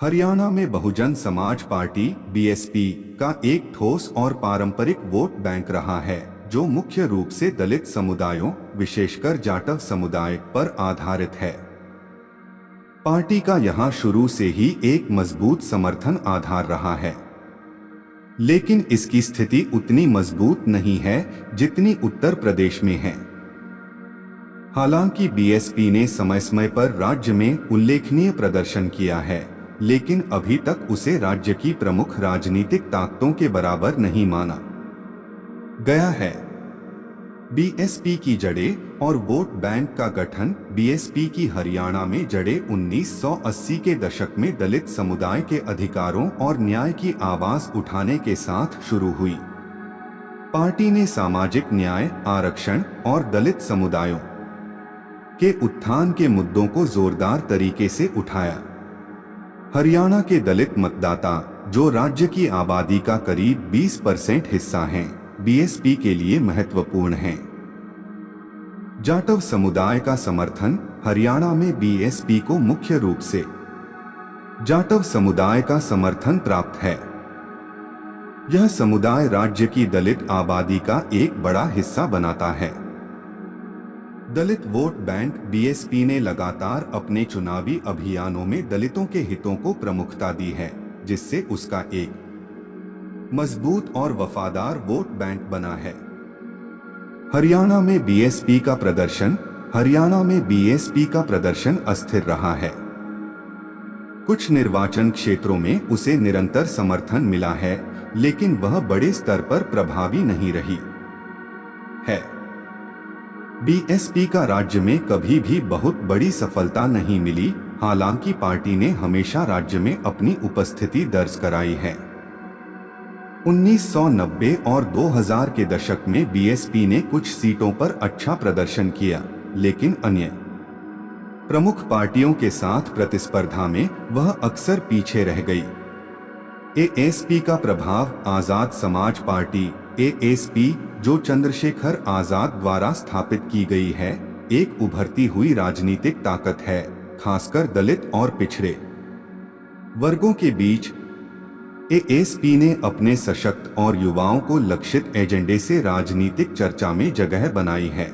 हरियाणा में Bahujan Samaj party BSP का एक ठोस और पारंपरिक वोट बैंक रहा है, जो मुख्य रूप से दलित समुदायों, विशेषकर जाटव समुदाय पर आधारित है। पार्टी का यहां शुरू से ही एक मजबूत समर्थन आधार रहा है, लेकिन इसकी स्थिति उतनी मजबूत नहीं है जितनी उत्तर प्रदेश में है। हालांकि बीएसपी ने समय समय पर राज्य में उल्लेखनीय प्रदर्शन किया है, लेकिन अभी तक उसे राज्य की प्रमुख राजनीतिक ताकतों के बराबर नहीं माना गया है। बीएसपी की जड़ें और वोट बैंक का गठन बीएसपी की हरियाणा में जड़ें 1980 के दशक में दलित समुदाय के अधिकारों और न्याय की आवाज उठाने के साथ शुरू हुई। पार्टी ने सामाजिक न्याय, आरक्षण और दलित समुदायों के उत्थान के मुद्दों को जोरदार तरीके से उठाया। हरियाणा के दलित मतदाता, जो राज्य की आबादी का करीब 20% हिस्सा हैं, बीएसपी के लिए महत्वपूर्ण हैं। जाटव समुदाय का समर्थन हरियाणा में बीएसपी को मुख्य रूप से जाटव समुदाय का समर्थन प्राप्त है। यह समुदाय राज्य की दलित आबादी का एक बड़ा हिस्सा बनाता है। दलित वोट बैंक बीएसपी ने लगातार अपने चुनावी अभियानों में दलितों के हितों को प्रमुखता दी है, जिससे उसका एक मजबूत और वफादार वोट बैंक बना है। हरियाणा में बीएसपी का प्रदर्शन अस्थिर रहा है। कुछ निर्वाचन क्षेत्रों में उसे निरंतर समर्थन मिला है, लेकिन वह बड़े स्तर पर प्रभावी नहीं रही है। बीएसपी का राज्य में कभी भी बहुत बड़ी सफलता नहीं मिली, हालांकि पार्टी ने हमेशा राज्य में अपनी उपस्थिति दर्ज कराई है। 1990 और 2000 के दशक में बीएसपी ने कुछ सीटों पर अच्छा प्रदर्शन किया, लेकिन अन्य प्रमुख पार्टियों के साथ प्रतिस्पर्धा में वह अक्सर पीछे रह गई। एएसपी का प्रभाव आजाद समाज पार्टी एएसपी, जो चंद्रशेखर आजाद द्वारा स्थापित की गई है, एक उभरती हुई राजनीतिक ताकत है, खासकर दलित और पिछड़े वर्गों के बीच। एएसपी ने अपने सशक्त और युवाओं को लक्षित एजेंडे से राजनीतिक चर्चा में जगह बनाई है।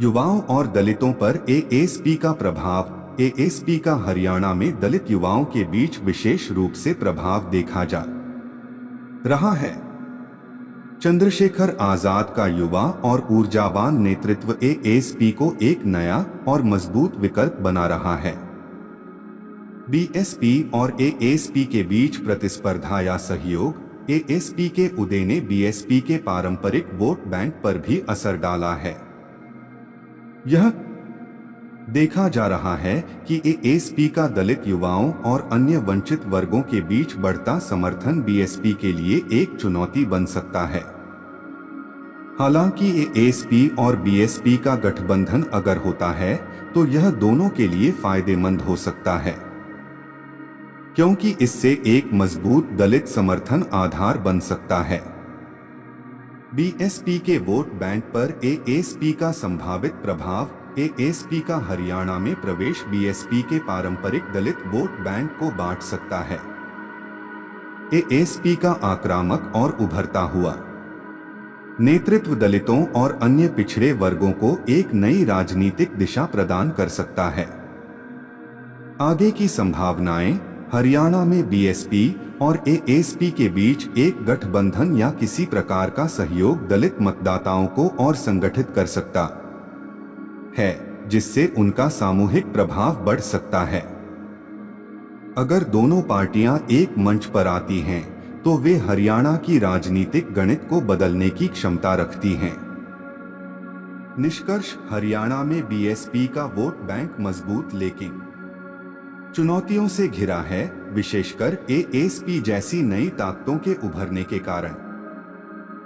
युवाओं और दलितों पर एएसपी का प्रभाव एएसपी का हरियाणा में दलित युवाओं के बीच विशेष रूप से प्रभाव देखा जा रहा है। चंद्रशेखर आजाद का युवा और ऊर्जावान नेतृत्व एएसपी को एक नया और मजबूत विकल्प बना रहा है। बीएसपी और एएसपी के बीच प्रतिस्पर्धा या सहयोग एएसपी के उदय ने बीएसपी के पारंपरिक वोट बैंक पर भी असर डाला है। यह देखा जा रहा है कि एएसपी का दलित युवाओं और अन्य वंचित वर्गों के बीच बढ़ता समर्थन बीएसपी के लिए एक चुनौती बन सकता है। हालांकि एएसपी और बीएसपी का गठबंधन अगर होता है तो यह दोनों के लिए फायदेमंद हो सकता है, क्योंकि इससे एक मजबूत दलित समर्थन आधार बन सकता है। बीएसपी के वोट बैंक पर एएसपी का संभावित प्रभाव एएसपी का हरियाणा में प्रवेश बीएसपी के पारंपरिक दलित वोट बैंक को बांट सकता है। एएसपी का आक्रामक और उभरता हुआ नेतृत्व दलितों और अन्य पिछड़े वर्गों को एक नई राजनीतिक दिशा प्रदान कर सकता है। आगे की संभावनाएं हरियाणा में बीएसपी और एएसपी के बीच एक गठबंधन या किसी प्रकार का सहयोग दलित मतदाताओं को और संगठित कर सकता है, जिससे उनका सामूहिक प्रभाव बढ़ सकता है। अगर दोनों पार्टियां एक मंच पर आती हैं, तो वे हरियाणा की राजनीतिक गणित को बदलने की क्षमता रखती हैं। निष्कर्ष, हरियाणा में बीएसपी का वोट बैंक मजबूत लेकिन चुनौतियों से घिरा है, विशेषकर एएसपी जैसी नई ताकतों के उभरने के कारण।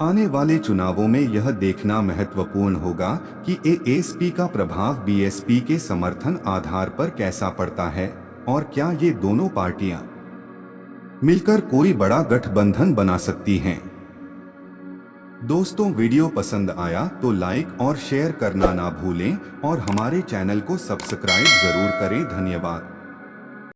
आने वाले चुनावों में यह देखना महत्वपूर्ण होगा कि एएसपी का प्रभाव बीएसपी के समर्थन आधार पर कैसा पड़ता है और क्या ये दोनों पार्टियां मिलकर कोई बड़ा गठबंधन बना सकती हैं। दोस्तों, वीडियो पसंद आया तो लाइक और शेयर करना ना भूलें और हमारे चैनल को सब्सक्राइब जरूर करें। धन्यवाद।